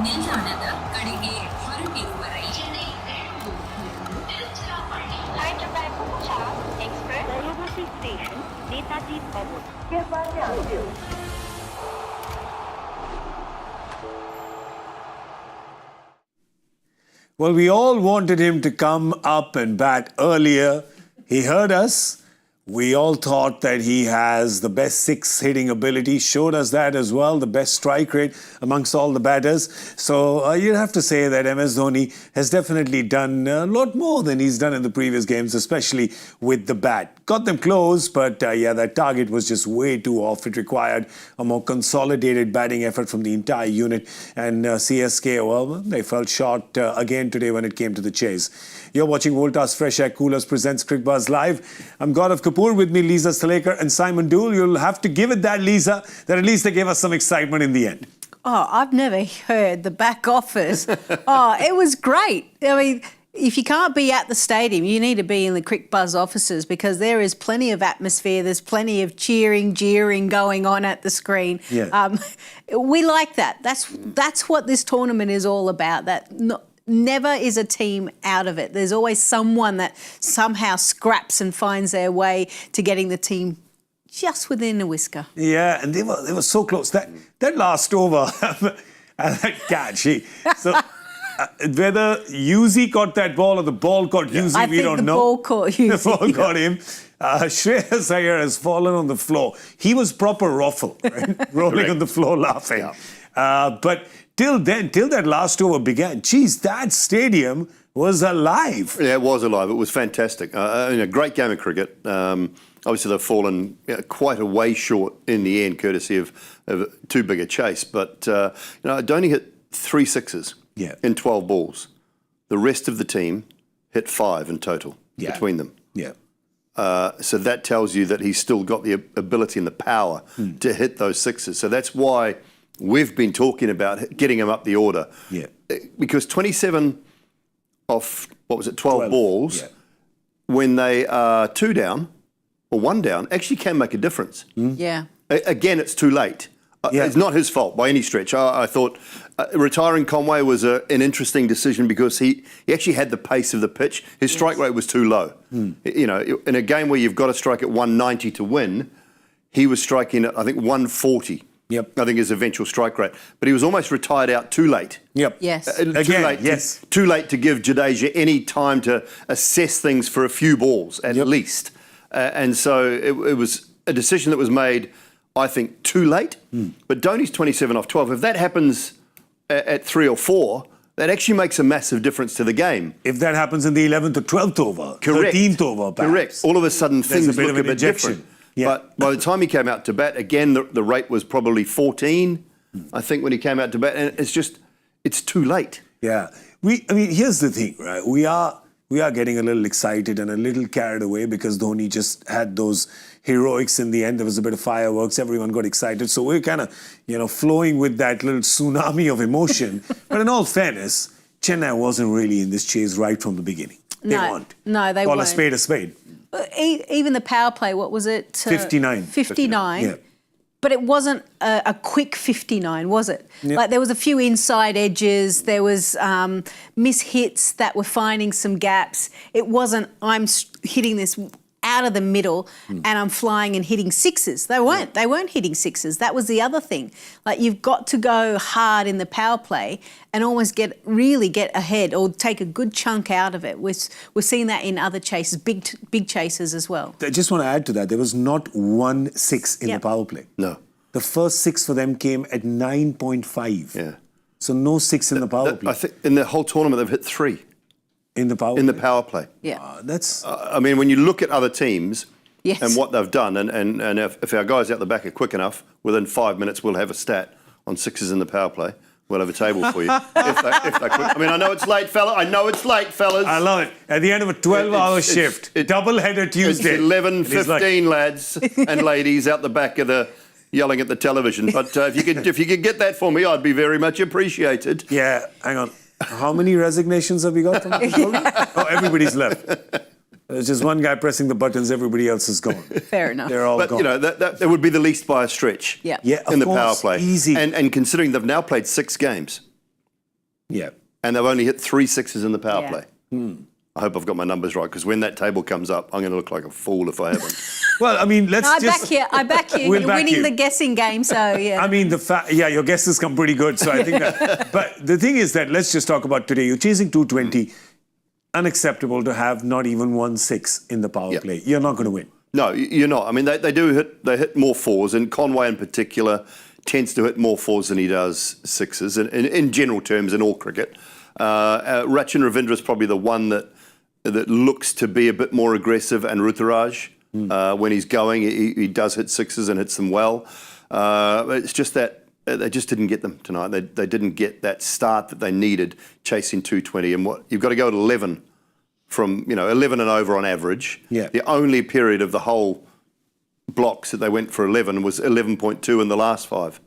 ನಿಲ್ದಾಣದ ಕಡೆಗೆ ಹೊರಟಿರುವ ರೈಲನೆ Hyderabad Chahal Express University Station Netaji Pavut. Well, we all wanted him to come up and bat earlier. He heard us. We all thought that he has the best six hitting ability, showed us that as well, the best strike rate amongst all the batters. So you'd have to say that MS Dhoni has definitely done a lot more than he's done in the previous games, especially with the bat. Got them close, but yeah, that target was just way too off. It required a more consolidated batting effort from the entire unit. And CSK, well, they fell short again today when it came to the chase. You're watching Voltas FreshAir Coolers presents Cricbuzz Live. I'm Gaurav Kapur, with me Lisa Sthalekar and Simon Doull. You'll have to give it that, Lisa, that at least they gave us some excitement in the end. Oh, I've never heard the back office. Oh, it was great. I mean, if you can't be at the stadium, you need to be in the Cricbuzz offices because there is plenty of atmosphere. There's plenty of cheering, jeering going on at the screen. Yeah. We like that. That's what this tournament is all about. Never is a team out of it. There's always someone that somehow scraps and finds their way to getting the team just within a whisker. Yeah, and they were so close. That last over, that catch. Whether Yuzi caught that ball or the ball caught Yuzi, we don't know. Ball caught Yuzi. The ball caught him. Shreyas Iyer has fallen on the floor. He was proper ruffle, right? Rolling on the floor laughing. Yeah. But till then, till that last over began, geez, that stadium was alive. Yeah, it was alive. It was fantastic. A great game of cricket. Obviously, they've fallen quite a way short in the end, courtesy of too big a chase. But Dhoni hit 3 sixes in 12 balls. The rest of the team hit 5 in total between them. Yeah. So that tells you that he's still got the ability and the power to hit those sixes. So that's why we've been talking about getting him up the order. Yeah. Because 27 off, 12 balls, when they are 2 down or 1 down, actually can make a difference. Yeah. Again, it's too late. It's not his fault by any stretch. I thought retiring Conway was an interesting decision because he actually had the pace of the pitch. His strike rate was too low. You know, in a game where you've got to strike at 190 to win, he was striking at, I think, 140. Yep. I think his eventual strike rate. But he was almost retired out too late. Yep. Yes. Too late to give Jadeja any time to assess things for a few balls at least. And so it was a decision that was made, I think, too late. But Dhoni's 27 off 12. If that happens at 3 or 4, that actually makes a massive difference to the game. If that happens in the 11th or 12th over, 13th over, perhaps. Correct. All of a sudden, things look a bit different. Yeah. But by the time he came out to bat, again, the rate was probably 14, I think, when he came out to bat. And it's too late. Yeah. I mean, here's the thing, right? We are getting a little excited and a little carried away because Dhoni just had those heroics in the end. There was a bit of fireworks. Everyone got excited. So we're kind of, flowing with that little tsunami of emotion. But in all fairness, Chennai wasn't really in this chase right from the beginning. They weren't. No, they weren't. Call a spade a spade. Even the power play, what was it? 59. 59. Yeah. But it wasn't a quick 59, was it? Yep. Like there was a few inside edges, there was miss-hits that were finding some gaps. It wasn't, I'm hitting this out of the middle and I'm flying and hitting sixes. They weren't. They weren't hitting sixes. That was the other thing. Like you've got to go hard in the power play and almost really get ahead or take a good chunk out of it. We're seeing that in other chases, big chases as well. I just want to add to that. There was not 1 6 in the power play. No. The first 6 for them came at 9.5. Yeah. So no 6 in the power play. I think in the whole tournament they've hit 3. In the power play. Yeah. That's... I mean, when you look at other teams and what they've done, and if our guys out the back are quick enough, within 5 minutes we'll have a stat on 6s in the power play. We'll have a table for you. if they're quick. I mean, I know it's late, fellas. I love it. At the end of a 12-hour shift, double-header Tuesday. It's 11:15, lads and ladies out the back of the... yelling at the television. But if you could get that for me, I'd be very much appreciated. Yeah, hang on. How many resignations have we got from the Oh, everybody's left. There's just one guy pressing the buttons, everybody else is gone. Fair enough. They're all But, gone. you know, that would be the least by a stretch Yeah. Yeah, of in the power course, play. easy. And considering they've now played 6 games Yeah. and they've only hit 3 sixes in the power Yeah. play. I hope I've got my numbers right, because when that table comes up, I'm going to look like a fool if I haven't. Well, I mean, let's I just... back you. I back you. We'll You're back winning you. the guessing game, so yeah. I mean, your guesses come pretty good, so I think that... But the thing is that, let's just talk about today. You're chasing 220. Unacceptable to have not even 1-6 in the power play. You're not going to win. No, you're not. I mean, they hit more 4s, and Conway in particular tends to hit more 4s than he does 6s, in general terms in all cricket. Rachin Ravindra is probably the one that looks to be a bit more aggressive, and Ruturaj, when he's going, he does hit 6s and hits them well. It's just that they just didn't get them tonight. They didn't get that start that they needed chasing 220. And you've got to go at 11 from, 11 and over on average. Yeah. The only period of the whole blocks that they went for 11 was 11.2 in the last 5.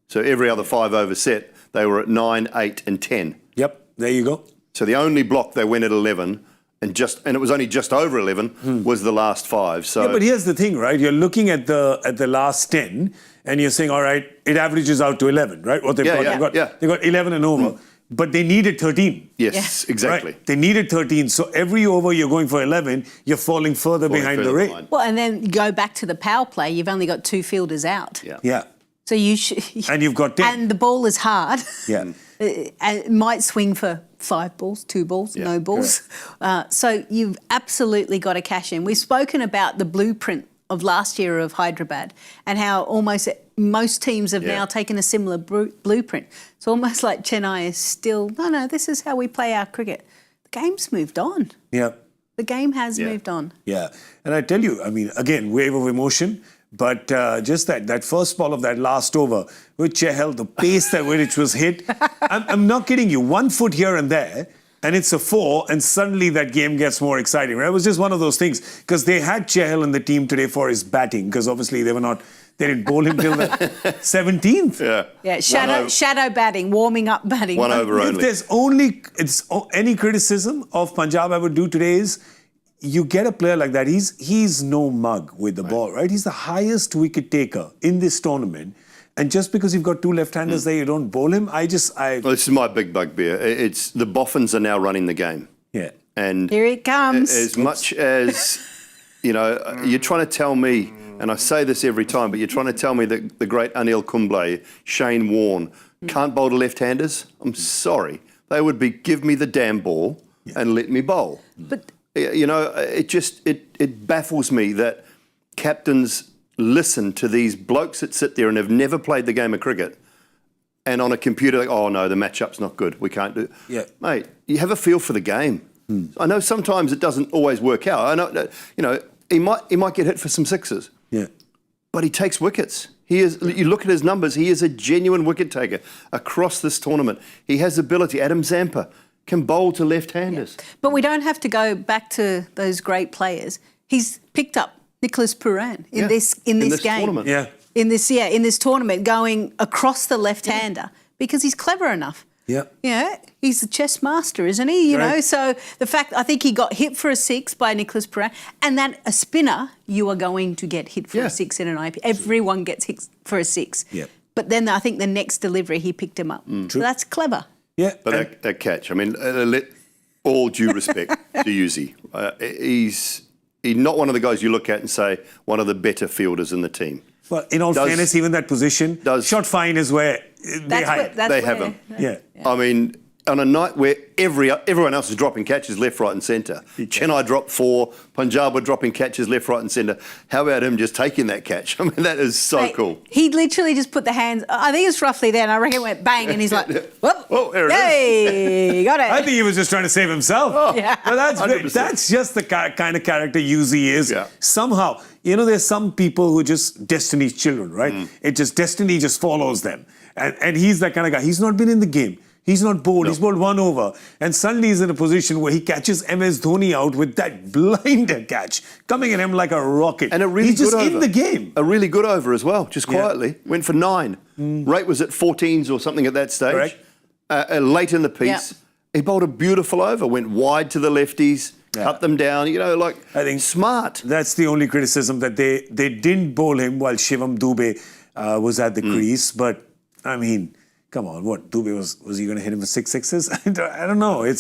So every other 5 over set, they were at 9, 8 and 10. Yep, there you go. So the only block they went at 11, and it was only just over 11, was the last 5. So Yeah, but here's the thing, right? You're looking at the last 10, and you're saying, all right, it averages out to 11, right? What they've got, they've got 11 and over, but they needed 13. yes, exactly. Right? They needed 13. So every over you're going for 11, you're falling further behind the rate. Well, and then go back to the power play. You've only got 2 fielders out. Yeah. Yeah. So you should. And you've got 10. And the ball is hard. Yeah. It might swing for 5 balls, 2 balls, no balls. So you've absolutely got to cash in. We've spoken about the blueprint of last year of Hyderabad and how almost most teams have now taken a similar blueprint. It's almost like Chennai is still, no, this is how we play our cricket. The game's moved on. Yeah. The game has moved on. Yeah. And I tell you, I mean, again, wave of emotion. But just that first ball of that last over with Chahal, the pace that which was hit, I'm not kidding you. 1 foot here and there, and it's a 4, and suddenly that game gets more exciting. Right? It was just one of those things, because they had Chahal in the team today for his batting, because obviously they didn't bowl him till the 17th. Yeah, shadow batting, warming up batting. 1 over If only. there's any criticism of Punjab I would do today is, you get a player like that, he's no mug with the ball, right? He's the highest wicket taker in this tournament. And just because you've got 2 left-handers there, you don't bowl him. Well, this is my big bugbear. It's the Boffins are now running the game. Yeah. And Here it comes. As much as, you're trying to tell me, and I say this every time, but you're trying to tell me that the great Anil Kumble, Shane Warne, can't bowl to left-handers? I'm sorry. They would be, give me the damn ball and let me bowl. But It baffles me that captains listen to these blokes that sit there and have never played the game of cricket, and on a computer, like, oh no, the matchup's not good, we can't do it. Yeah. Mate, you have a feel for the game. I know sometimes it doesn't always work out. I know, he might get hit for some 6s. Yeah. But he takes wickets. You look at his numbers, he is a genuine wicket taker across this tournament. He has ability. Adam Zampa can bowl to left-handers. But we don't have to go back to those great players. He's picked up Nicholas Pooran in this game. Tournament. Yeah. In this tournament, going across the left-hander because he's clever enough. Yeah. He's a chess master, isn't he? You know, Right. so the fact, I think he got hit for a 6 by Nicholas Pooran, and that a spinner, you are going to get hit for a 6 in an IP. Everyone gets hit for a 6. Yeah. But then I think the next delivery, he picked him up. So that's clever. Yeah. But that catch, I mean, let all due respect to Yuzi. He's not one of the guys you look at and say, one of the better fielders in the team. Well, in all fairness, even that position, shot fine is where they hide. They have him. Yeah. I mean, on a night where everyone else is dropping catches left, right and centre. Chennai dropped 4, Punjab were dropping catches left, right and centre. How about him just taking that catch? I mean, that is so cool. He literally just put the hands, I think it's roughly there, and I reckon it went bang, and he's like, whoop, there it is. hey, got it. I think he was just trying to save himself. Yeah. But 100%. that's just the kind of character Yuzi is. Yeah. Somehow, there's some people who just destiny's children, right? Destiny just follows them. And he's that kind of guy. He's not been in the game. He's not bowled. He's bowled 1 over. And suddenly he's in a position where he catches MS Dhoni out with that blinder catch, coming at him like a rocket. And a really he's good just over. in the game. A really good over as well, just quietly. Went for 9. Rate was at 14s or something at that stage. Correct. Late in the piece, he bowled a beautiful over. Went wide to the lefties, cut them down, I think smart. That's the only criticism, that they didn't bowl him while Shivam Dube was at the crease. But, I mean, come on, what? Dube was he going to hit him for 6 sixes? I don't know.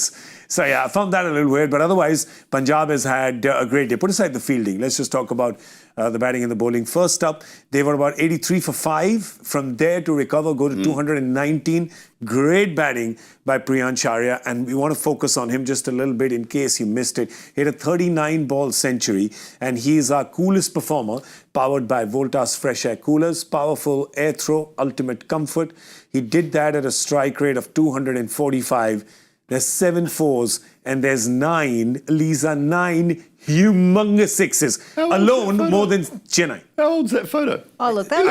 So, I found that a little weird. But otherwise, Punjab has had a great day. Put aside the fielding. Let's just talk about the batting and the bowling. First up, they were about 83 for 5. From there to recover, go to 219. Great batting by Priyansh Arya. And we want to focus on him just a little bit in case you missed it. He hit a 39-ball century. And he is our coolest performer, powered by Voltas FreshAir coolers. Powerful air throw, ultimate comfort. He did that at a strike rate of 245. There's 7 fours and there's 9 humongous sixes. Alone, more than Chennai. How old's that photo? Oh, look, that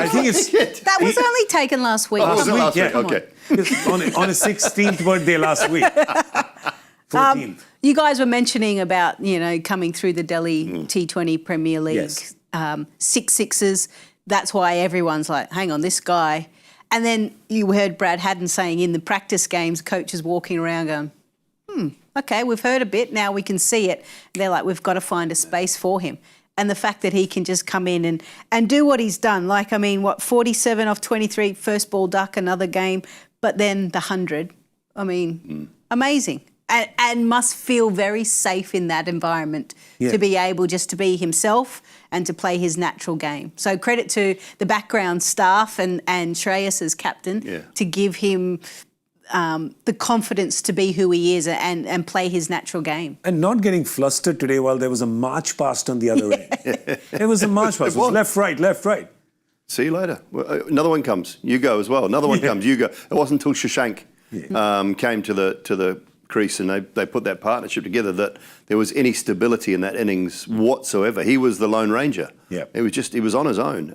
was only taken last week. Oh, was it last week? Yeah. Okay. on his 16th birthday last week. 14th. You guys were mentioning about, coming through the Delhi T20 Premier League. Yes. 6 sixes. That's why everyone's like, hang on, this guy. And then you heard Brad Haddon saying in the practice games, coaches walking around going, okay, we've heard a bit, now we can see it. And they're like, we've got to find a space for him. And the fact that he can just come in and do what he's done, 47 off 23, first ball duck, another game, but then the 100. Amazing. And must feel very safe in that environment to be able just to be himself and to play his natural game. So credit to the background staff and Shreyas as captain to give him the confidence to be who he is and play his natural game. And not getting flustered today while there was a march past on the other end. It was a march past. It was left, right, left, right. See you later. Well, another one comes. You go as well. Another one comes. You go. It wasn't until Shashank came to the crease and they put that partnership together that there was any stability in that innings whatsoever. He was the Lone Ranger. Yeah. He was on his own.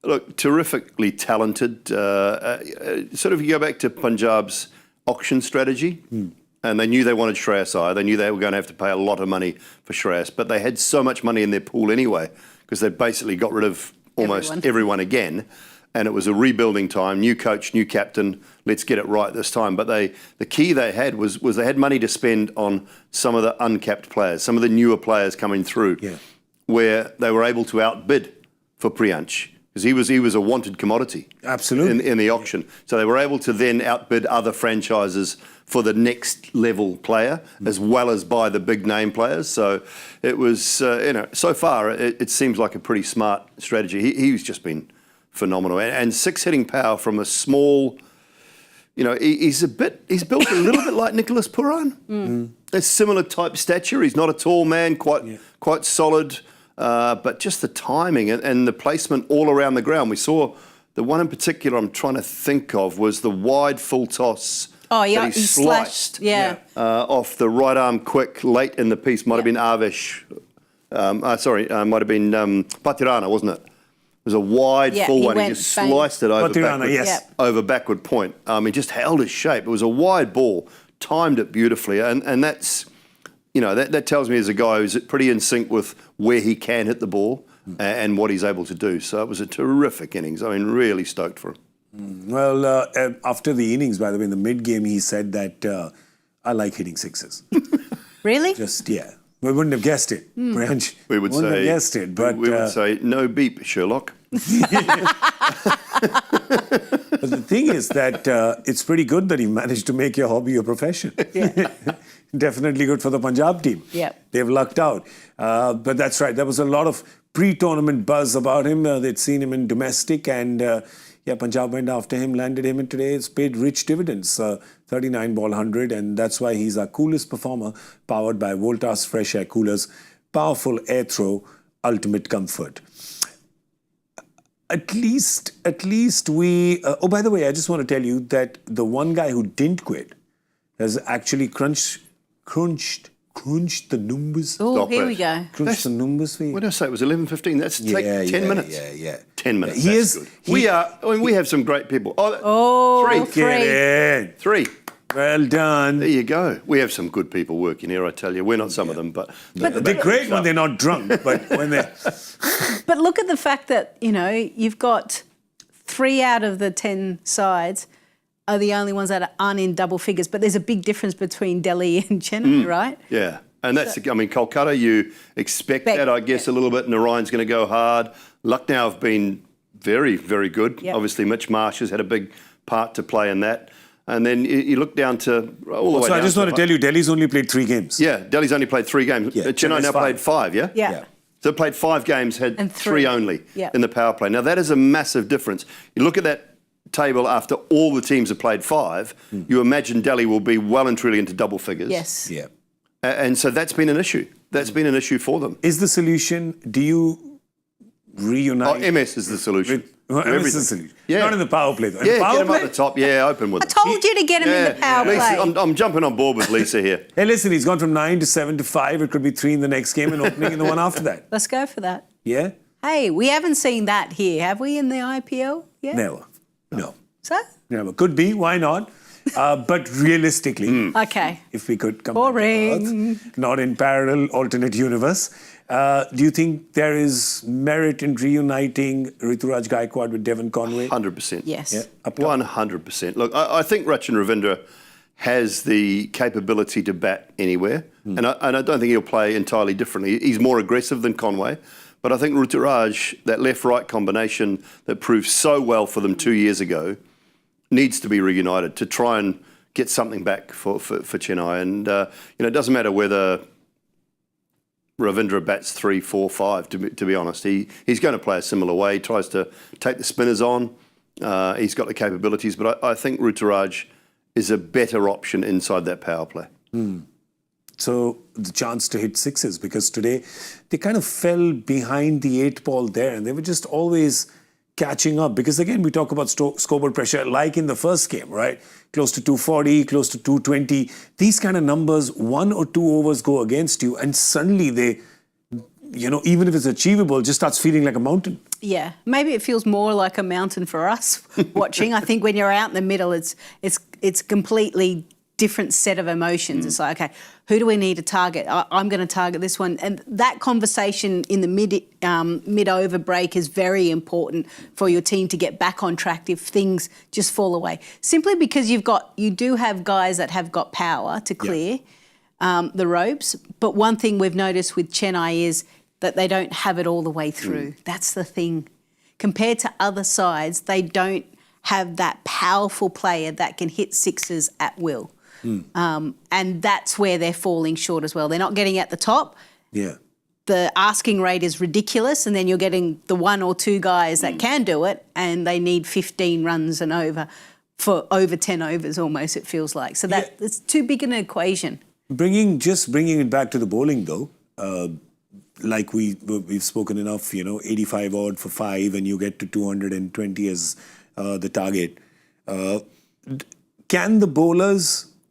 Look, terrifically talented. Sort of you go back to Punjab's auction strategy, and they knew they wanted Shreyas Iyer. They knew they were going to have to pay a lot of money for Shreyas, but they had so much money in their pool anyway because they basically got rid of almost everyone again. And it was a rebuilding time, new coach, new captain, let's get it right this time. But the key they had was they had money to spend on some of the uncapped players, some of the newer players coming through, where they were able to outbid for Priyansh, because he was a wanted commodity. Absolutely. In the auction. So they were able to then outbid other franchises for the next level player, as well as buy the big name players. So it was, so far it seems like a pretty smart strategy. He's just been phenomenal, and 6 hitting power from a small, he's built a little bit like Nicholas Pooran. A similar type stature. He's not a tall man, quite solid, but just the timing and the placement all around the ground. We saw the one in particular I'm trying to think of was the wide full toss. Oh, yeah, that he slashed off the right arm quick late in the piece. Might have been Avesh. Might have been Patirana, wasn't it? It was a wide full one. He just sliced it over over backward point. He just held his shape. It was a wide ball, timed it beautifully, and that's, that tells me as a guy who's pretty in sync with where he can hit the ball and what he's able to do. So it was a terrific innings. Really stoked for him. Well, after the innings, by the way, in the mid-game, he said that I like hitting sixes. Really? We wouldn't have guessed it, Priyansh. We would wouldn't say, have guessed it, but we would say no beep, Sherlock. But the thing is that it's pretty good that he managed to make your hobby your profession. Definitely good for the Punjab team. They've lucked out. But that's right. There was a lot of pre-tournament buzz about him. They'd seen him in domestic and Punjab went after him, landed him, and today it's paid rich dividends. 39 ball 100, and that's why he's our coolest performer, powered by Voltas FreshAir coolers, powerful air throw, ultimate comfort. At least we... by the way, I just want to tell you that the one guy who didn't quit has actually crunched the numbers. Oh, here we go. Crunched the numbers for you. What did I say? It was 11:15. That's like 10 minutes. Yeah. 10 minutes. He That's is. Good. We have some great people. Three. Get in. 3. Well done. There you go. We have some good people working here, I tell you. We're not some of them, but they're great when they're not drunk, but when they're... But look at the fact that, you've got 3 out of the 10 sides are the only ones that aren't in double figures. But there's a big difference between Delhi and Chennai, right? Yeah. And that's, I mean, Kolkata, you expect that, I guess, a little bit. Narayan's going to go hard. Lucknow have been very, very good. Yep. Obviously, Mitch Marsh has had a big part to play in that. And then you look down to all the way So down. I just want to tell you, Delhi's only played 3 games. Yeah, Delhi's only played 3 games. Yeah, Chennai now played 5, yeah? Yeah. So they played 5 games, had And 3 only Yeah. in the power play. Now, that is a massive difference. You look at that table after all the teams have played 5, you imagine Delhi will be well and truly into double figures. Yes. Yeah. And so that's been an issue. That's been an issue for them. Is the solution, do you reunite? MS is the solution. MS is the solution. Yeah. Not in the power play, though. In Yeah, the power get him play? up the top. Yeah, open with I told you to get him in the power Lisa, play. I'm jumping on board with Lisa here. Hey, listen, he's gone from 9 to 7 to 5. It could be 3 in the next game and opening in the one after that. Let's go for that. Yeah? Hey, we haven't seen that here, have we, in the IPL? Yeah. Never. No. So? Never. Could be. Why not? But realistically, Okay. if we could come back to Boring. Earth, not in parallel alternate universe, do you think there is merit in reuniting Ruturaj Gaikwad with Devon Conway? 100%. Yes. Yeah. 100%. Look, I think Rachin Ravindra has the capability to bat anywhere, and I don't think he'll play entirely differently. He's more aggressive than Conway, but I think Ruturaj, that left-right combination that proved so well for them 2 years ago, needs to be reunited to try and get something back for Chennai. And, it doesn't matter whether Ravindra bats 3, 4, 5, to be honest. He's going to play a similar way. He tries to take the spinners on. He's got the capabilities, but I think Ruturaj is a better option inside that power play. So the chance to hit 6s, because today they kind of fell behind the 8 ball there and they were just always catching up. Because again, we talk about scoreboard pressure like in the first game, right? Close to 240, close to 220. These kind of numbers, 1 or 2 overs go against you and suddenly they, even if it's achievable, just starts feeling like a mountain. Yeah, maybe it feels more like a mountain for us watching. I think when you're out in the middle, it's completely different set of emotions. It's like, okay, who do we need to target? I'm going to target this one. And that conversation in the mid-over break is very important for your team to get back on track if things just fall away. Simply because you do have guys that have got power to clear the ropes. But one thing we've noticed with Chennai is that they don't have it all the way through. That's the thing. Compared to other sides, they don't have that powerful player that can hit 6s at will. And that's where they're falling short as well. They're not getting at the top. Yeah. The asking rate is ridiculous, and then you're getting the 1 or 2 guys that can do it, and they need 15 runs and over for over 10 overs almost, it feels like. So it's too big an equation. Bringing it back to the bowling though, like we've spoken enough, 85 odd for 5 and you get to 220 as the target.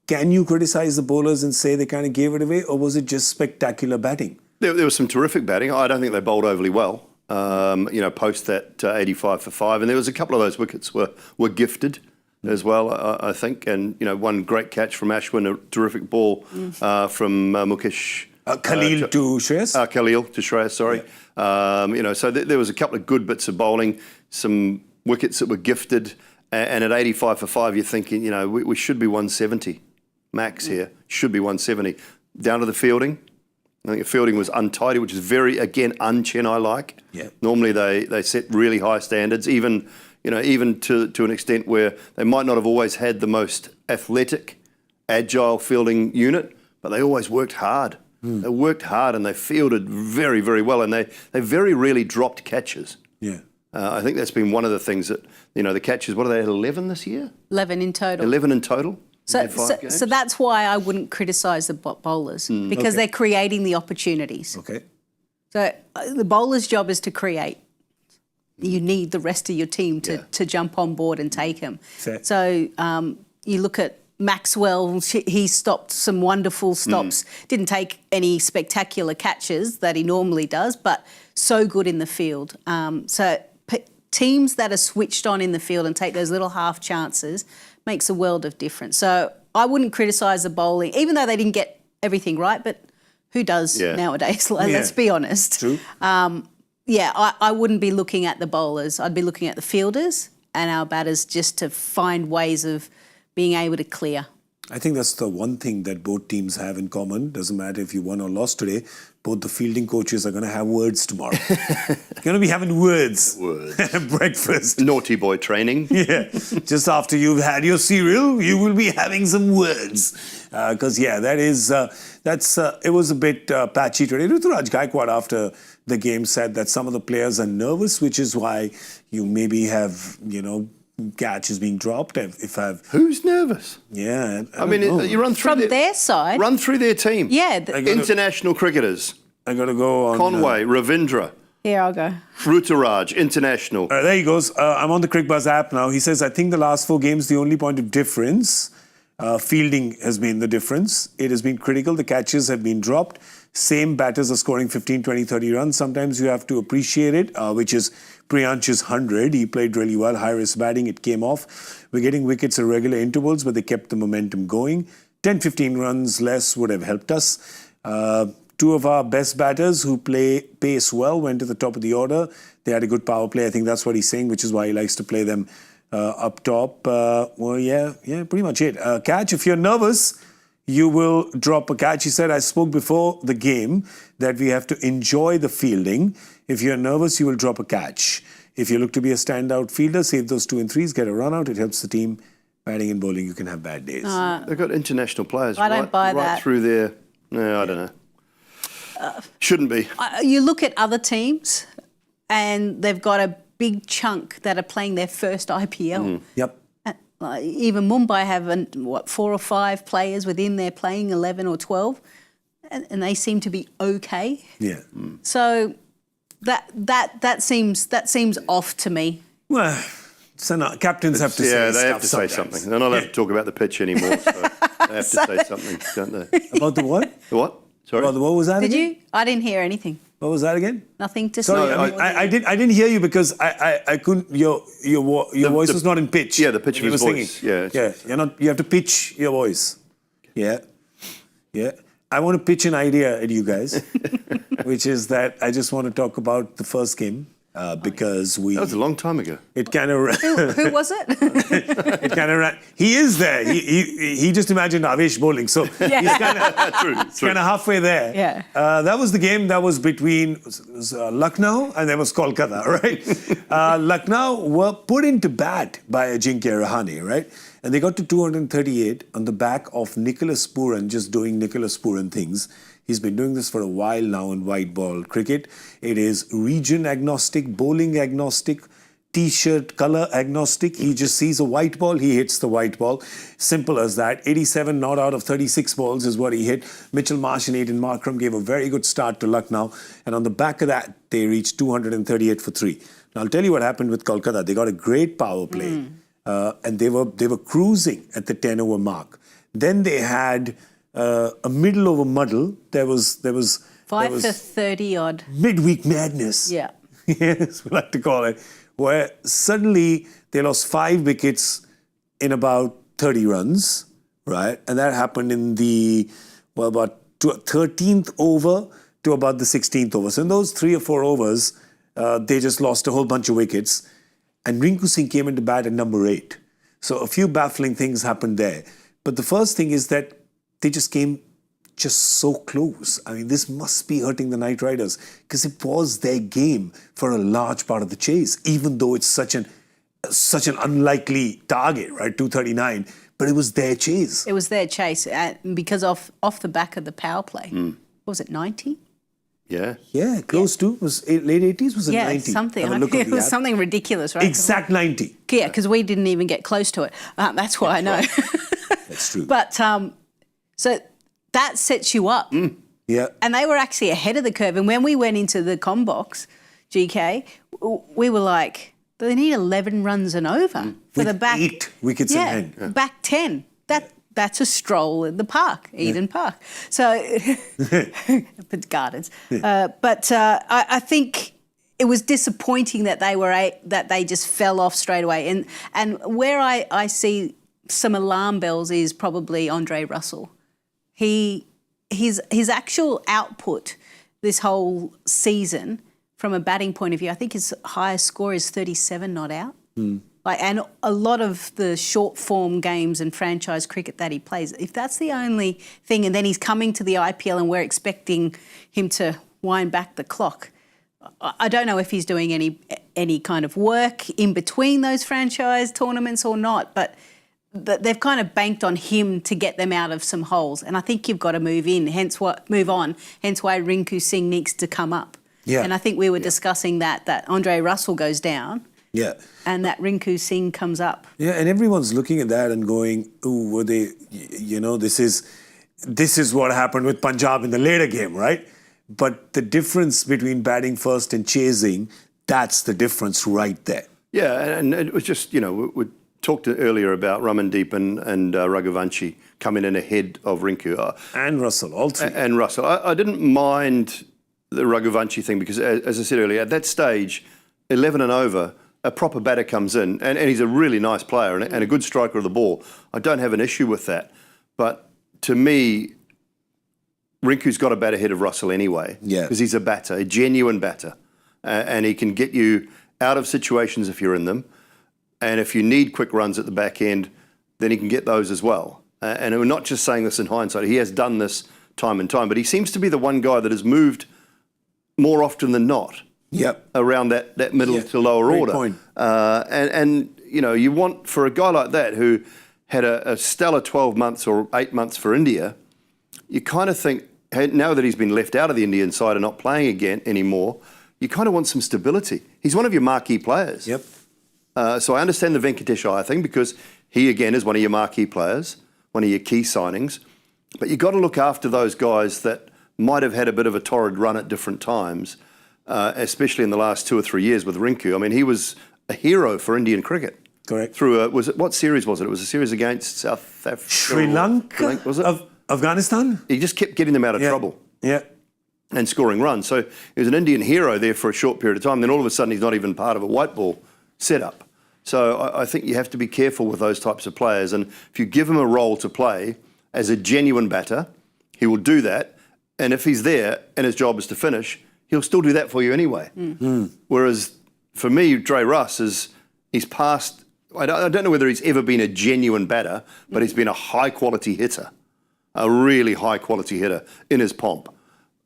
Can you criticize the bowlers and say they kind of gave it away, or was it just spectacular batting? There was some terrific batting. I don't think they bowled overly well, post that 85 for 5. And there was a couple of those wickets were gifted as well, I think. And, one great catch from Ashwin, a terrific ball from Mukesh. Khalil to Shreyas? Khalil to Shreyas, sorry. Yeah. So there was a couple of good bits of bowling, some wickets that were gifted. And at 85 for 5, you're thinking, we should be 170. Max here should be 170. Down to the fielding. I think the fielding was untidy, which is very, again, un-Chennai-like. Yeah. Normally they set really high standards, even to an extent where they might not have always had the most athletic, agile fielding unit, but they always worked hard. They worked hard and they fielded very, very well, and they very rarely dropped catches. Yeah. I think that's been one of the things that, the catches, what are they, 11 this year? 11 in total. 11 in total? So that's why I wouldn't criticise the bowlers, because they're creating the opportunities. Okay. So the bowler's job is to create. You need the rest of your team to jump on board and take them. Fair. So you look at Maxwell, he stopped some wonderful stops, didn't take any spectacular catches that he normally does, but so good in the field. Teams that are switched on in the field and take those little half chances makes a world of difference. So I wouldn't criticise the bowling, even though they didn't get everything right, but who does nowadays? Let's be honest. True. I wouldn't be looking at the bowlers. I'd be looking at the fielders and our batters just to find ways of being able to clear. I think that's the one thing that both teams have in common. Doesn't matter if you won or lost today. Both the fielding coaches are going to have words tomorrow. Going to be having words. Breakfast. Naughty boy training. Yeah. Just after you've had your cereal, you will be having some words. Because, it was a bit patchy today. Ruturaj Gaikwad, after the game, said that some of the players are nervous, which is why you maybe have, catch is being dropped. Who's nervous? Yeah. I mean, you run through From their side. Run through their team. Yeah. International cricketers. I got to go on. Conway, Ravindra. Here, I'll go. Ruturaj, international. There he goes. I'm on the Cricbuzz app now. He says, I think the last 4 games, the only point of difference, fielding has been the difference. It has been critical. The catches have been dropped. Same batters are scoring 15, 20, 30 runs. Sometimes you have to appreciate it, which is Priyansh's 100. He played really well. High-risk batting. It came off. We're getting wickets at regular intervals, but they kept the momentum going. 10, 15 runs less would have helped us. 2 of our best batters who play pace well went to the top of the order. They had a good power play. I think that's what he's saying, which is why he likes to play them up top. Pretty much it. Catch, if you're nervous, you will drop a catch. He said, I spoke before the game that we have to enjoy the fielding. If you're nervous, you will drop a catch. If you look to be a standout fielder, save those 2 and 3s, get a run out. It helps the team. Batting and bowling, you can have bad days. They've got international players I don't buy right that. through there. No, I don't know. Shouldn't be. You look at other teams and they've got a big chunk that are playing their first IPL. Yep. Even Mumbai have 4 or 5 players within their playing 11 or 12, and they seem to be okay. Yeah. So that seems off to me. Well, so no, captains have to say they stuff have to say sometimes. something. They're not allowed to talk about the pitch anymore, so they have to say something, don't they? About the what? The what? Sorry? What was that Did again? you? I didn't hear anything. What was that again? Nothing to Sorry, say. I didn't hear you because I couldn't. Your voice was not in pitch. Yeah, the pitch when of you his were voice. singing. Yeah. You have to pitch your voice. Yeah. I want to pitch an idea at you guys, which is that I just want to talk about the first game because That was a long time ago. It kind of. Who was it? It kind of. He is there. He just imagined Avesh bowling, so he's kind of halfway there. Yeah. That was the game that was between Lucknow and there was Kolkata, right? Lucknow were put into bat by Ajinkya Rahane, right? And they got to 238 on the back of Nicholas Puran just doing Nicholas Puran things. He's been doing this for a while now in white ball cricket. It is region agnostic, bowling agnostic, T-shirt color agnostic. He just sees a white ball, he hits the white ball. Simple as that. 87 not out of 36 balls is what he hit. Mitchell Marsh and Aiden Markram gave a very good start to Lucknow. And on the back of that, they reached 238 for 3. Now, I'll tell you what happened with Kolkata. They got a great power play. And they were cruising at the 10-over mark. Then they had a middle over muddle. There was 5 for 30 odd. Midweek madness. Yeah. Yes, we like to call it. Where suddenly they lost 5 wickets in about 30 runs, right? And that happened in about 13th over to about the 16th over. So in those 3 or 4 overs, they just lost a whole bunch of wickets. And Rinku Singh came into bat at number 8. So a few baffling things happened there. But the first thing is that they just came so close. I mean, this must be hurting the Knight Riders because it was their game for a large part of the chase, even though it's such an unlikely target, right? 239, but it was their chase. It was their chase because off the back of the power play. What was it, 90? Yeah. Yeah, close to. Was late 80s? Was it 90? Something. Have a look at It the was app. something ridiculous, right? Exact 90. Yeah, because we didn't even get close to it. That's why I know. That's true. But so that sets you up. Yeah. And they were actually ahead of the curve. And when we went into the com box, GK, we were like, they need 11 runs and over for With the back. 8 wickets in hand. Yeah. Back 10. That's a stroll in the park, Eden Park. So, the gardens. But I think it was disappointing that they just fell off straight away. And where I see some alarm bells is probably Andre Russell. His actual output this whole season from a batting point of view, I think his highest score is 37 not out. And a lot of the short form games and franchise cricket that he plays, if that's the only thing, and then he's coming to the IPL and we're expecting him to wind back the clock, I don't know if he's doing any kind of work in between those franchise tournaments or not, but they've kind of banked on him to get them out of some holes. And I think you've got to move on, hence why Rinku Singh needs to come up. Yeah. And I think we were discussing that Andre Russell goes down. Yeah. And that Rinku Singh comes up. Yeah, and everyone's looking at that and going, "Ooh, were they? This is what happened with Punjab in the later game, right?" But the difference between batting first and chasing, that's the difference right there. Yeah, and it was just, we talked earlier about Ramandeep and Raghuvanshi coming in ahead of Rinku. And Russell, all three. And Russell. I didn't mind the Raghuvanshi thing because, as I said earlier, at that stage, 11 and over, a proper batter comes in, and he's a really nice player and a good striker of the ball. I don't have an issue with that. But to me, Rinku's got to bat ahead of Russell anyway. Yeah. Because he's a batter, a genuine batter. And he can get you out of situations if you're in them. And if you need quick runs at the back end, then he can get those as well. And we're not just saying this in hindsight. He has done this time and time. But he seems to be the one guy that has moved more often than not. Yep. Around that middle to lower Great order. Point. And you want, for a guy like that who had a stellar 12 months or 8 months for India, you kind of think, hey, now that he's been left out of the Indian side and not playing again anymore, you kind of want some stability. He's one of your marquee players. Yep. So I understand the Venkatesh Iyer thing because he, again, is one of your marquee players, one of your key signings. But you've got to look after those guys that might have had a bit of a torrid run at different times, especially in the last 2 or 3 years with Rinku. I mean, he was a hero for Indian cricket. Correct. Through what series was it? It was a series against South Africa. Sri Lanka? Was it? Afghanistan? He just kept getting them out of trouble. Yeah. And scoring runs. So he was an Indian hero there for a short period of time. Then all of a sudden he's not even part of a white ball setup. So I think you have to be careful with those types of players. And if you give him a role to play as a genuine batter, he will do that. And if he's there and his job is to finish, he'll still do that for you anyway. Whereas for me, Dre Russ he's past. I don't know whether he's ever been a genuine batter, but he's been a high quality hitter, a really high quality hitter in his pomp.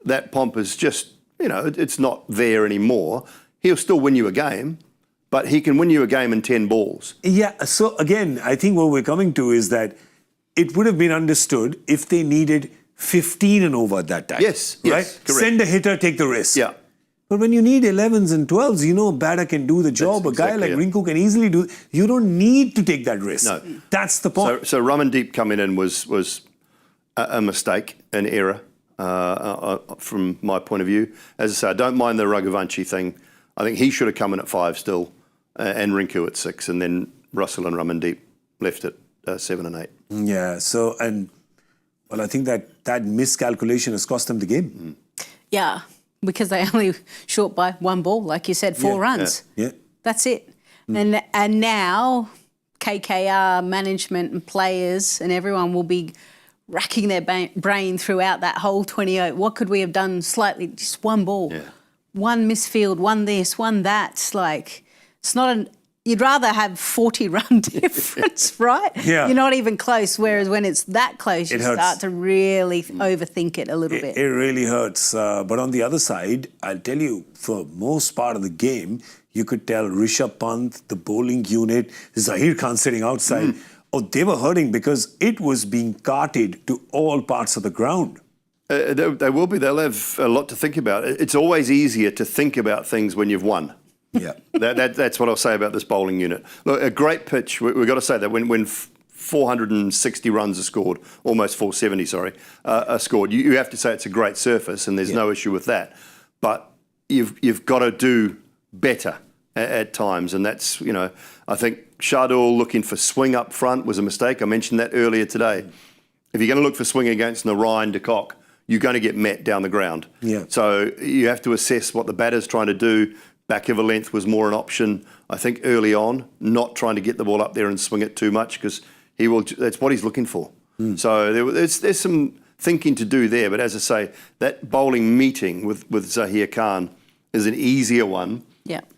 That pomp is just, it's not there anymore. He'll still win you a game, but he can win you a game in 10 balls. Yeah. So again, I think what we're coming to is that it would have been understood if they needed 15 and over at that time. Yes, right? correct. Send a hitter, take the risk. Yeah. But when you need 11s and 12s, a batter can do the job. That's a guy exactly like it. Rinku can easily do. You don't need to take that risk. No. That's the point. So Ramandeep coming in was a mistake, an error from my point of view. As I say, I don't mind the Raghuvanshi thing. I think he should have come in at 5 still, and Rinku at 6, and then Russell and Ramandeep left at 7 and 8. Yeah. So, I think that miscalculation has cost them the game. Yeah, because they only short by 1 ball, like you said, 4 runs. Yeah. That's it. And now KKR management and players and everyone will be racking their brain throughout that whole 28. What could we have done slightly? Just 1 ball. Yeah. 1 misfield, 1 this, 1 that. It's not you'd rather have 40 run difference, right? Yeah. You're not even close, whereas when it's that close, you start to really overthink it a little bit. It really hurts. But on the other side, I'll tell you, for most part of the game, you could tell Rishabh Pant, the bowling unit, Zahir Khan sitting outside, they were hurting because it was being carted to all parts of the ground. They will be. They'll have a lot to think about. It's always easier to think about things when you've won. Yeah. That's what I'll say about this bowling unit. Look, a great pitch. We've got to say that when 460 runs are scored, almost 470, sorry, are scored, you have to say it's a great surface, and there's no issue with that. But you've got to do better at times, and that's, I think Shardul looking for swing up front was a mistake. I mentioned that earlier today. If you're going to look for swing against Narayan de Kock, you're going to get met down the ground. Yeah. So you have to assess what the batter's trying to do. Back of a length was more an option, I think, early on, not trying to get the ball up there and swing it too much because that's what he's looking for. So there's some thinking to do there. But as I say, that bowling meeting with Zahir Khan is an easier one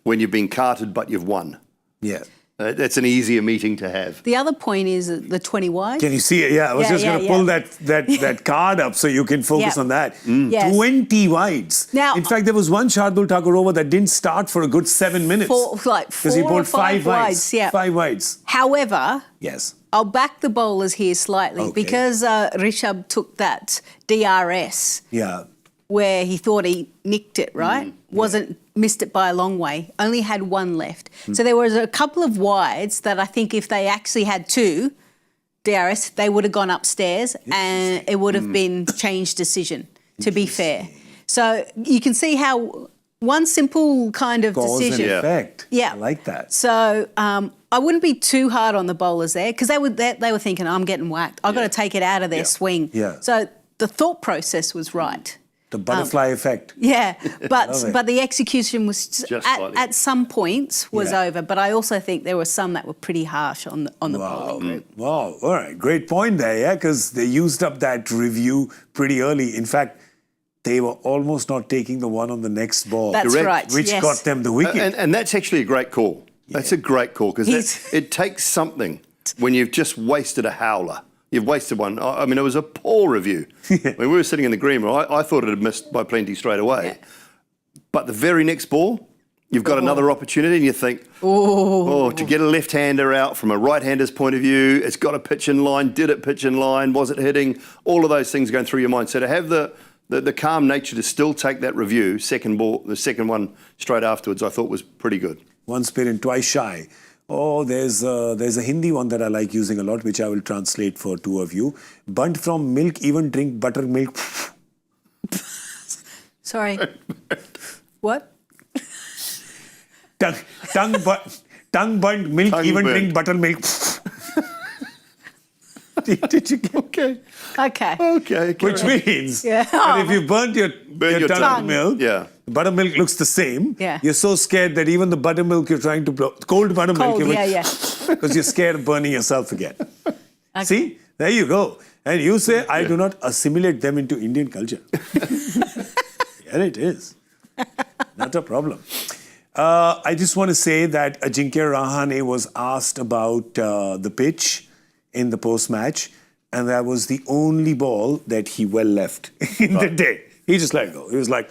when you've been carted but you've won. Yeah. That's an easier meeting to have. The other point is the 20 wide. Can you see it? Yeah, I was just going to pull that card up so you can focus on that. Yes. 20 wides. Now- in fact, there was one Shardul Thakur over that didn't start for a good 7 minutes. Because he bowled 5 wides. Yeah. 5 wides. However, Yes. I'll back the bowlers here slightly Okay. because Rishabh took that DRS Yeah. where he thought he nicked it, right? Missed it by a long way. Only had one left. So there was a couple of wides that I think if they actually had 2 DRS, they would have gone upstairs and it would have been changed decision, to be fair. So you can see how one simple kind of Cause decision. and effect. Yeah. I like that. So I wouldn't be too hard on the bowlers there because they were thinking, I'm getting whacked. I've got to take it out of their swing. Yeah. So the thought process was right. The butterfly effect. Yeah, Love it. but the execution was Just slightly. at some points was Yeah. over. But I also think there were some that were pretty harsh on the bowling group. Wow. All right. Great point there, yeah, because they used up that review pretty early. In fact, they were almost not taking the one on the next ball. That's Correct. right. Which yes. got them the wicket. And that's actually a great call. That's a great call because He's- it takes something when you've just wasted a howler. You've wasted one. I mean, it was a poor review. When we were sitting in the green room, I thought it had missed by plenty straight away. Yeah. But the very next ball, you've got another opportunity and you think, to get a left-hander out from a right-hander's point of view, it's got to pitch in line. Did it pitch in line? Was it hitting? All of those things going through your mind. So to have the calm nature to still take that review, second ball, the second one straight afterwards, I thought was pretty good. Once bitten, twice shy. Oh, there's a Hindi one that I like using a lot, which I will translate for 2 of you. Bunt from milk, even drink buttermilk. Sorry. What? Tongue bunt, milk, Tongue even burnt. drink buttermilk. Did you get Okay. Okay. Okay. Which means Yeah. that if you burnt your your tongue, tongue. milk, Yeah. the buttermilk looks the same. Yeah. You're so scared that even the buttermilk you're trying to blow, cold buttermilk, Cold, yeah. because you're scared of burning yourself again. See, there you go. And you say, I do not assimilate them into Indian culture. Here it is. Not a problem. I just want to say that Ajinkya Rahane was asked about the pitch in the post-match, and that was the only ball that he well left in the day. He just let it go. He was like,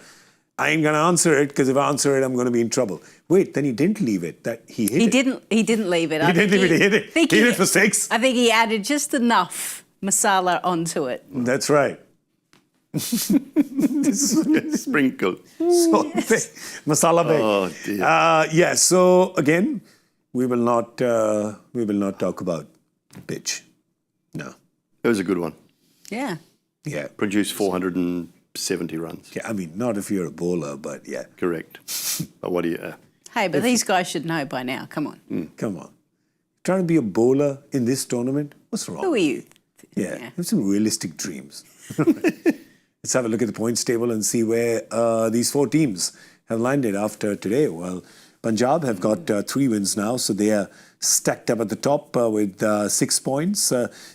I ain't going to answer it because if I answer it, I'm going to be in trouble. Wait, then he didn't leave it. That he hit it. He didn't leave it. He didn't leave it. He hit it. He hit it for 6. I think he added just enough masala onto it. That's right. Sprinkle. So, masala bag. Oh, dear. Yeah. So again, we will not talk about pitch. No. It was a good one. Yeah. Yeah. Produced 470 runs. Yeah. I mean, not if you're a bowler, but yeah. Correct. But what do you... Hey, but these guys should know by now. Come on. Come on. Trying to be a bowler in this tournament? What's wrong? Who are you? Yeah. Have some realistic dreams. Let's have a look at the points table and see where these 4 teams have landed after today. Well, Punjab have got 3 wins now, so they are stacked up at the top with 6 points.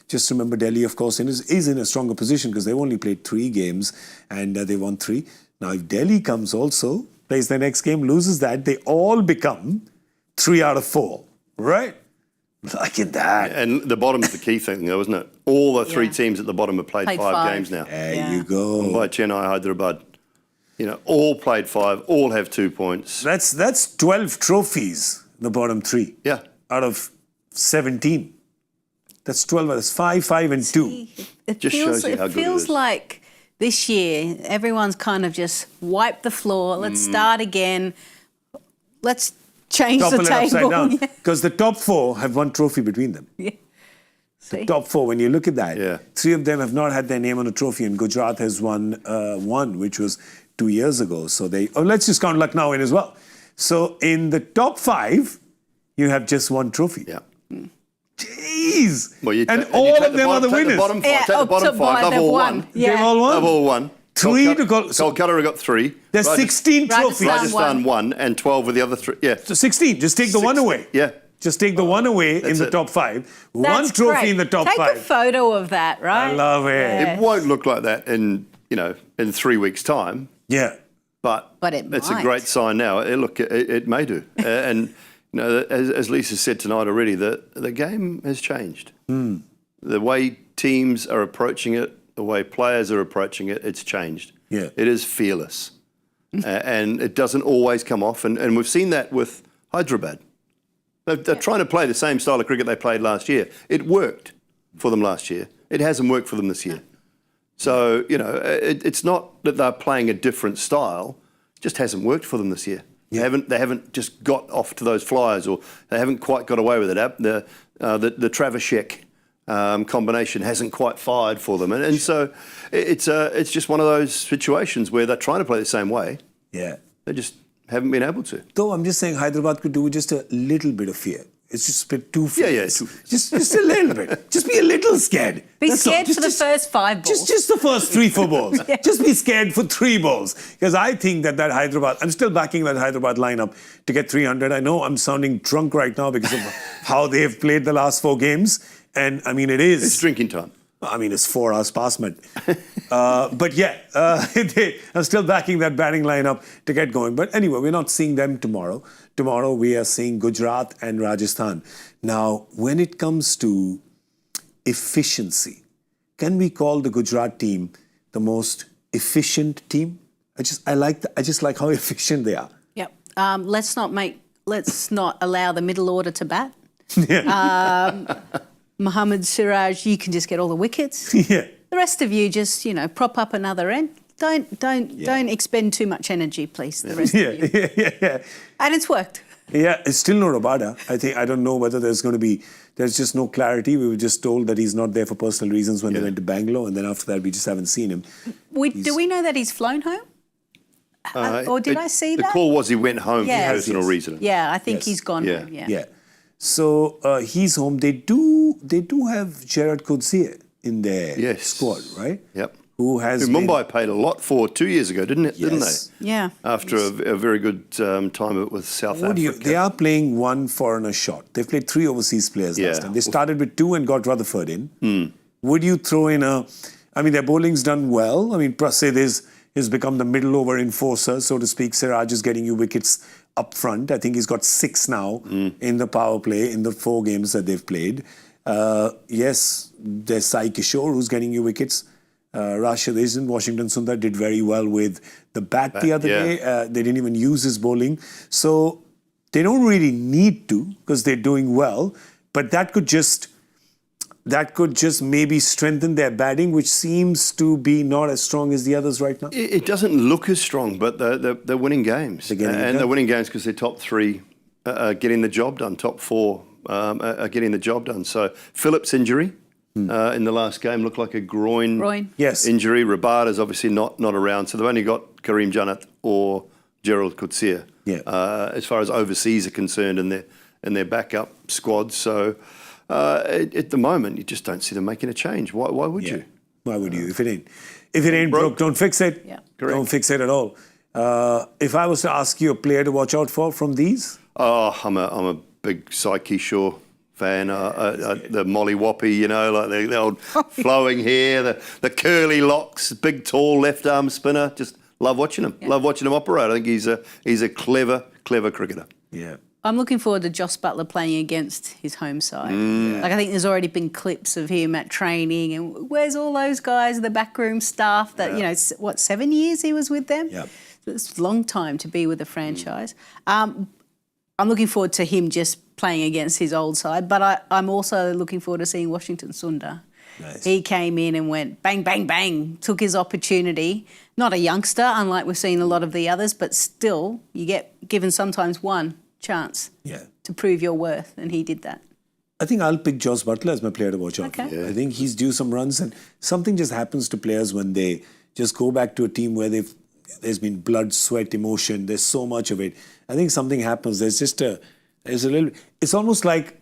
Just remember, Delhi, of course, is in a stronger position because they've only played 3 games and they won 3. Now, if Delhi comes also, plays their next game, loses that, they all become 3 out of 4, right? Look at that. And the bottom's the key thing, though, isn't it? All the 3 Yeah. teams at the bottom have played Played 5 5. games now. There Yeah. you go. By Chennai, Hyderabad. You know, all played 5, all have 2 points. That's 12 trophies, the bottom 3. Yeah. Out of 17. That's 12. That's 5, 5 and 2. It Just feels, shows you how it good it feels is. like this year everyone's kind of just wiped the floor. Let's start again. Let's change Topple the it upside table. down. Yeah. Because the top 4 have 1 trophy between them. See? Top 4, when you look at that, Yeah. 3 of them have not had their name on a trophy, and Gujarat has won 1, which was 2 years ago. So let's just count Lucknow in as well. So in the top 5, you have just 1 trophy. Yeah. Jeez! Well, you and take- all you take of them are the take winners. The bottom 5, Yeah, take the up bottom to 5, they've they've all won. won. Yeah. They've all won? They've all won. 3 to go. So Kolkata have got 3. there's 16 trophies. Rajasthan Rajasthan 1 and 12 with the other 3. Yeah. So 16. Just take the 1 away. Yeah. Just take the 1 away in That's the it. top 5. That's 1 trophy great. in the top Take 5. a photo of that, right? I love it. Yeah. It won't look like that in 3 weeks' time, Yeah. but But it it's might. a great sign now. It may do. And, as Lisa said tonight already, the game has changed. The way teams are approaching it, the way players are approaching it, it's changed. Yeah. It is fearless. And it doesn't always come off. And we've seen that with Hyderabad. They're trying to play the same style of cricket they played last year. It worked for them last year. It hasn't worked for them this year. So, it's not that they're playing a different style. It just hasn't worked for them this year. Yeah. They haven't just got off to those flyers, or they haven't quite got away with it. The Travis Sheck combination hasn't quite fired for them. And so it's just one of those situations where they're trying to play the same way. Yeah. They just haven't been able to. Though I'm just saying Hyderabad could do with just a little bit of fear. It's just a bit too fierce. Yeah. Just a little bit. Just be a little scared. Be That's all. scared for the first 5 balls. Just the first 3-4 balls. Just be scared for 3 balls. Because I think that Hyderabad, I'm still backing that Hyderabad lineup to get 300. I know I'm sounding drunk right now because of how they've played the last 4 games. And I mean, It's drinking time. I mean, it's 4 hours past mid. But yeah, I'm still backing that batting lineup to get going. But anyway, we're not seeing them tomorrow. Tomorrow we are seeing Gujarat and Rajasthan. Now, when it comes to efficiency, can we call the Gujarat team the most efficient team? I just like how efficient they are. Yep. Let's not allow the middle order to bat. Mohammad Siraj, you can just get all the wickets. Yeah. The rest of you just, prop up another end. Don't expend too much energy, please. The rest of you. Yeah. And it's worked. Yeah, it's still no Rabada. I don't know whether there's just no clarity. We were just told that he's not there for personal reasons when they went to Bangalore, and then after that we just haven't seen him. Do we know that he's flown home? Or did I see that? The call was he went home Yes. for personal reasons. Yeah, I think Yes. he's gone Yeah. home. Yeah. So he's home. They do have Gerard Coetzee in their squad, right? Yep. Who Mumbai paid a lot for 2 years ago, didn't Yes. they? Yeah. After a very good time with South Africa. They are playing 1 foreigner shot. They've played 3 overseas players last time. They started with 2 and got Rutherford in. Would you throw in their bowling's done well. I mean, Prasid has become the middle over enforcer, so to speak. Siraj is getting you wickets up front. I think he's got 6 now in the power play in the 4 games that they've played. Yes, there's Sai Kishore who's getting you wickets. Rashid Isn't, Washington Sundar did very well with the bat the other day. They didn't even use his bowling. So they don't really need to because they're doing well. But that could just maybe strengthen their batting, which seems to be not as strong as the others right now. It doesn't look as strong, but they're winning games. They're winning games because their top 3 are getting the job done. Top 4 are getting the job done. So Phillips' injury in the last game looked like a groin injury. Rabada's obviously not around, so they've only got Kareem Jannat or Gerald Coetzee as far as overseas are concerned in their backup squad. So at the moment, you just don't see them making a change. Why would you? Why would you? If it ain't broke, don't fix it. Yeah. Don't fix it at all. If I was to ask you a player to watch out for from these? I'm a big Sai Kishore fan. The Molly Whoppy, like the old flowing hair, the curly locks, big tall left arm spinner. Just love watching him. Love watching him operate. I think he's a clever cricketer. Yeah. I'm looking forward to Joss Buttler playing against his home side. Like, I think there's already been clips of him at training, and where's all those guys, the backroom staff that, 7 years he was with them? Yep. It's a long time to be with a franchise. I'm looking forward to him just playing against his old side, but I'm also looking forward to seeing Washington Sundar. Nice. He came in and went bang, bang, bang, took his opportunity. Not a youngster, unlike we've seen a lot of the others, but still you get given sometimes one chance to prove your worth, and he did that. I think I'll pick Joss Buttler as my player to watch out for. I think he's due some runs, and something just happens to players when they just go back to a team where there's been blood, sweat, emotion. There's so much of it. I think something happens. There's a little. It's almost like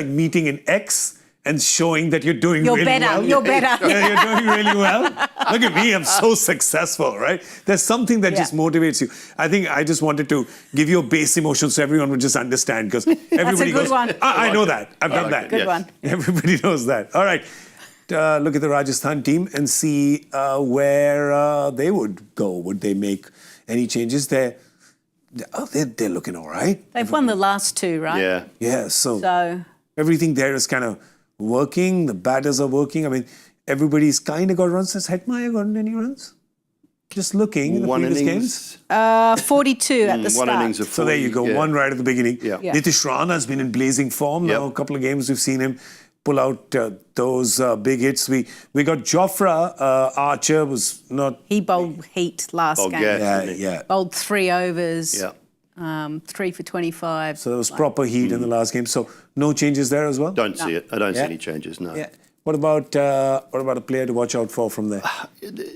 meeting an ex and showing that you're doing really well. You're better. You're doing really well. Look at me, I'm so successful, right? There's something that just motivates you. I think I just wanted to give you a base emotion so everyone would just understand, because everybody good goes, one. I know that. I've done that. Good one. Everybody knows that. All right. Look at the Rajasthan team and see where they would go. Would they make any changes there? they're looking all right. They've won the last two, right? Yeah. Yeah, so So everything there is kind of working. The batters are working. I mean, everybody's kind of got runs. Has Hetmeyer gotten any runs? Just looking in the One previous innings. games. 42 at the One start. innings of 40. So there you go, yeah. one right at the beginning. Yeah. Yeah. Nitish Rana has been in blazing form. Yep. Now a couple of games we've seen him pull out those big hits. We got Jofra. Archer was not. He bowled heat last Bowled game. gas. Yeah, yeah. Bowled 3 overs. Yeah. 3 for 25. So there was proper heat in the last game. So no changes there as well. Don't see it. I don't see Yeah. any changes, no. Yeah. What about a player to watch out for from there?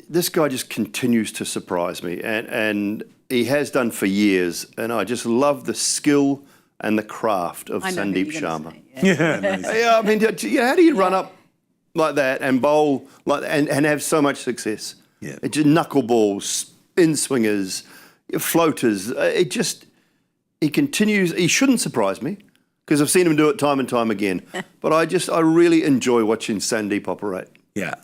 This guy just continues to surprise me, and he has done for years. And I just love the skill and the craft of I know who Sandeep you're gonna Sharma. say, yeah. Yeah, nice. Yeah, I mean, how do you run up like that and bowl like that and have so much success? Yeah. It just knuckleballs, spin swingers, floaters. He continues. He shouldn't surprise me because I've seen him do it time and time again. But I really enjoy watching Sandeep operate. Yeah.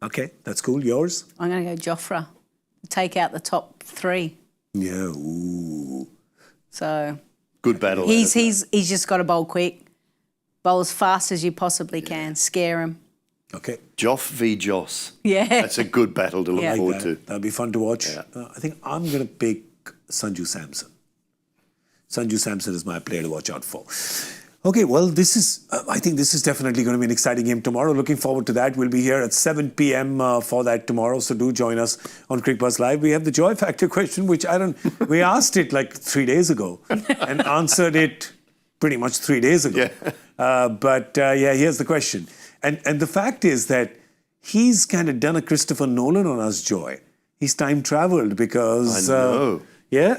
Okay, that's cool. Yours? I'm going to go Jofra. Take out the top 3. Yeah. Ooh. So Good battle. he's just got to bowl quick. Bowl as fast as you possibly can. Scare him. Okay. Joff v. Joss. Yeah. That's a good battle to look Yeah. forward to. That'll be fun to watch. Yeah. I think I'm going to pick Sanju Samson. Sanju Samson is my player to watch out for. Okay, well, I think this is definitely going to be an exciting game tomorrow. Looking forward to that. We'll be here at 7 p.m. For that tomorrow. So do join us on Cricbuzz Live. We have the Joy Factor question, which we asked it like 3 days ago and answered it pretty much 3 days ago. Yeah. But here's the question. And the fact is that he's kind of done a Christopher Nolan on us, Joy. He's time traveled because... I know.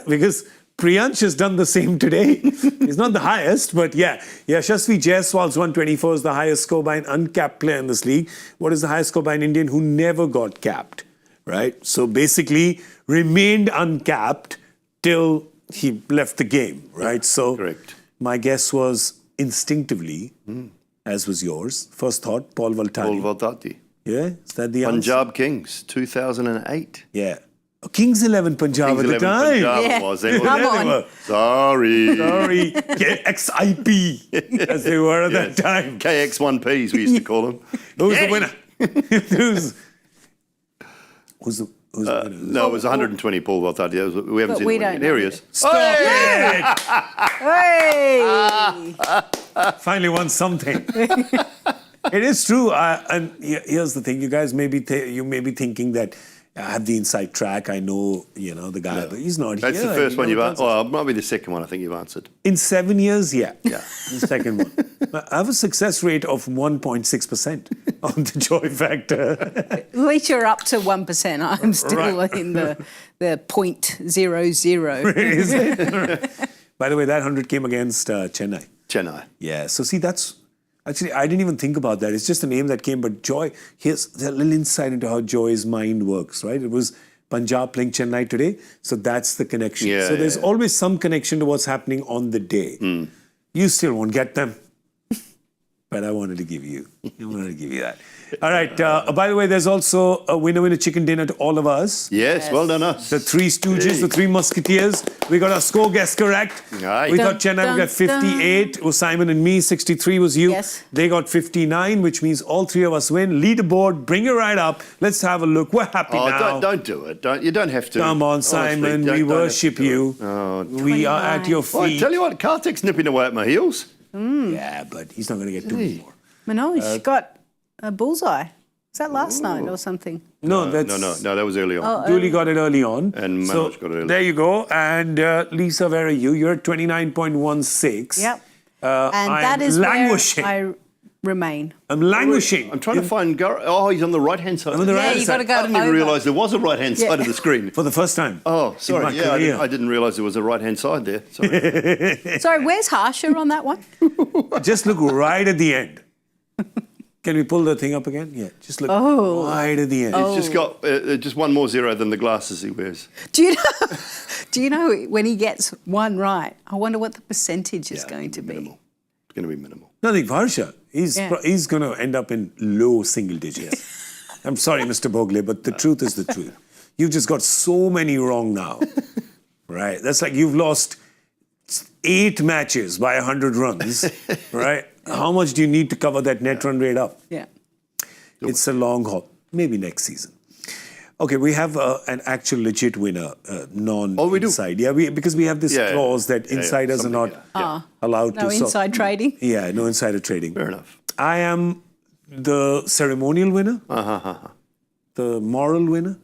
Because Priyansh has done the same today. He's not the highest, but Yashasvi Jaiswal's 124 is the highest score by an uncapped player in this league. What is the highest score by an Indian who never got capped, right? So basically remained uncapped till he left the game, right? So Correct. my guess was instinctively, as was yours, first thought, Paul Voltani. Paul Voltati. Yeah, is that the answer? Punjab Kings, 2008. Yeah. Oh, Kings 11 Punjab Kings at the 11 time. Punjab Yeah. it was. They Come were, on. sorry. Sorry, XIP, as they were at that time. KX1Ps, we used to call them. Who's the winner? Who's the winner? No, it was 120 Paul Voltati. We haven't But seen we it. don't Here know. he is. Stop it! Hey! Finally won something. It is true. And here's the thing. You guys may be thinking that I have the inside track. I know, the guy, but he's not That's here. the first one you've answered. answered. Well, it might be the second one I think you've answered. In 7 years, yeah. Yeah. The second one. I have a success rate of 1.6% on the Joy Factor. At least you're up to 1%. I'm still Right. in the 0.00. Is it? By the way, that 100 came against Chennai. Chennai. Yeah, so see, actually, I didn't even think about that. It's just a name that came, but Joy, here's a little insight into how Joy's mind works, right? It was Punjab playing Chennai today, so that's the connection. Yeah, so there's yeah. always some connection to what's happening on the day. You still won't get them, but I wanted to give you that. All right, by the way, there's also a winner chicken dinner to all of us. Yes, well done us. The Three Stooges, the Three Musketeers. We got our score guess correct. Aye. We got Dun, Chennai, we got dun, 58. It was Simon and me. 63 was you. Yes. They got 59, which means all three of us win. Leaderboard, bring it right up. Let's have a look. We're happy Oh, now. don't do it. You don't have to. Come on, Honestly, Simon. don't We have to worship do it. you. Oh, We are at your well, I feet. tell you what, Karthik's nipping away at my heels. Yeah, but he's not going to get too many more. Manoj got a bullseye. Is that last night or something? No, that's... No, that was early on. Dooley got it early on. And so Manoj got it early. There you go. And Lisa, where are you? You're at 29.16. Yep. And that is languishing. where I remain. I'm languishing. I'm trying to find he's on the right-hand side. on the Yeah, right you side. got to go I didn't even over. realise there was a right-hand side of the screen. For the first time. Oh, in my sorry. Yeah, career. I didn't realise there was a right-hand side there. Sorry. Sorry, where's Harsha on that one? Just look right at the end. Can we pull the thing up again? Yeah, just look right at the end. He's just got just one more zero than the glasses he wears. Do you know when he gets one right, I wonder what the percentage is going to be. Minimal. It's going to be minimal. Nothing, Varsha. He's Yeah. he's going to end up in low single digits. I'm sorry, Mr. Bogle, but the truth is the truth. You've just got so many wrong now. right? That's like you've lost 8 matches by 100 runs, right? How much do you need to cover that net run rate up? Yeah. It's a long haul. Maybe next season. Okay, we have an actual legit winner, non-inside. Oh, we do? Because we have this clause that insiders are not allowed to. No inside trading. Yeah, no insider trading. Fair enough. I am the ceremonial winner, the moral winner,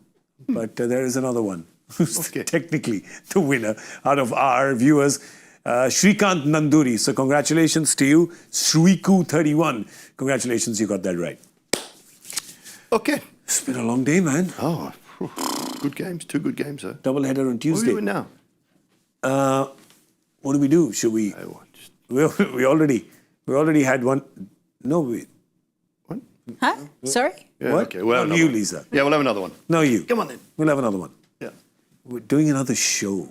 but there is another one who's technically the winner out of our viewers, Shrikant Nanduri. So congratulations to you, Shriku31. Congratulations, you got that right. Okay. It's been a long day, man. Oh, good games. 2 good games, though. Double header on What are we Tuesday. doing now? What do we do? Should we? We already had one. No, we. What? Huh? Sorry? Yeah, What? okay, we'll have No, another you, one. Lisa. Yeah, we'll have another one. No, you. Come on then. We'll have another one. Yeah. We're doing another show.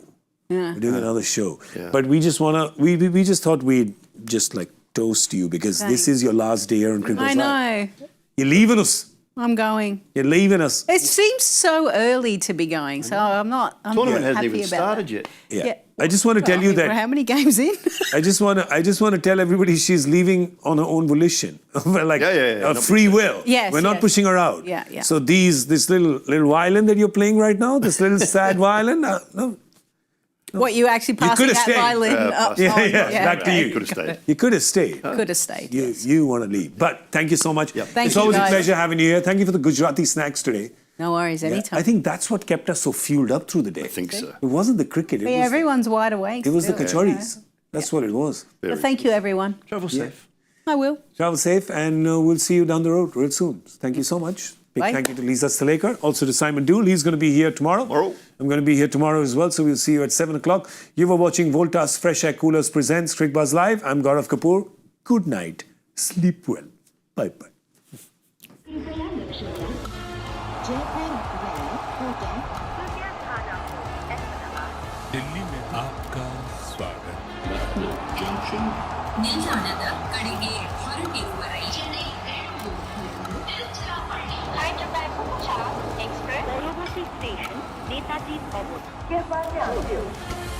Yeah. We're doing another show. Yeah. But we just wanna. We just thought we'd just like toast you because this is your last day here on Cricbuzz. I know. You're leaving us. I'm going. You're leaving us. It seems so early to be going, so I'm not Tournament hasn't happy even about started that. yet. Yeah. I just want to tell you We're that. how many games in? I just want to tell everybody she's leaving on her own volition, like Yeah. a free will. Yes, we're not yes. pushing her out. Yeah, yeah. So this little violin that you're playing right now, this little sad violin, no, What, you actually passing could've that stayed. violin? back to you. Could have stayed. You could have stayed. Could have stayed. You want to leave, but thank you so much. Thank it's you, always a guys. pleasure having you here. Thank you for the Gujarati snacks today. No worries, Yeah, anytime. I think that's what kept us so fueled up through the day. I think so. It wasn't the cricket. It Yeah, was everyone's wide awake. it was the still. kachoris. That's what it was. Well, thank you, everyone. Travel safe. I will. Travel safe, and we'll see you down the road real soon. Thank you so much. Big Bye. thank you to Lisa Sthalekar, also to Simon Doull. He's going to be here tomorrow. I'm going to be here tomorrow as well, so we'll see you at 7 o'clock. You were watching Voltas FreshAir Coolers presents Cricbuzz Live. I'm Gaurav Kapur. Good night. Sleep well. Bye-bye. Delhi में आपका स्वागत ನಿಲ್ದಾಣದ ಕಡೆಗೆ ಹೊರಟಿರುವ ರೈಲಲ್ಲಿ Hyderabad Chahal Express, Railway Station, Netaji Bhavan.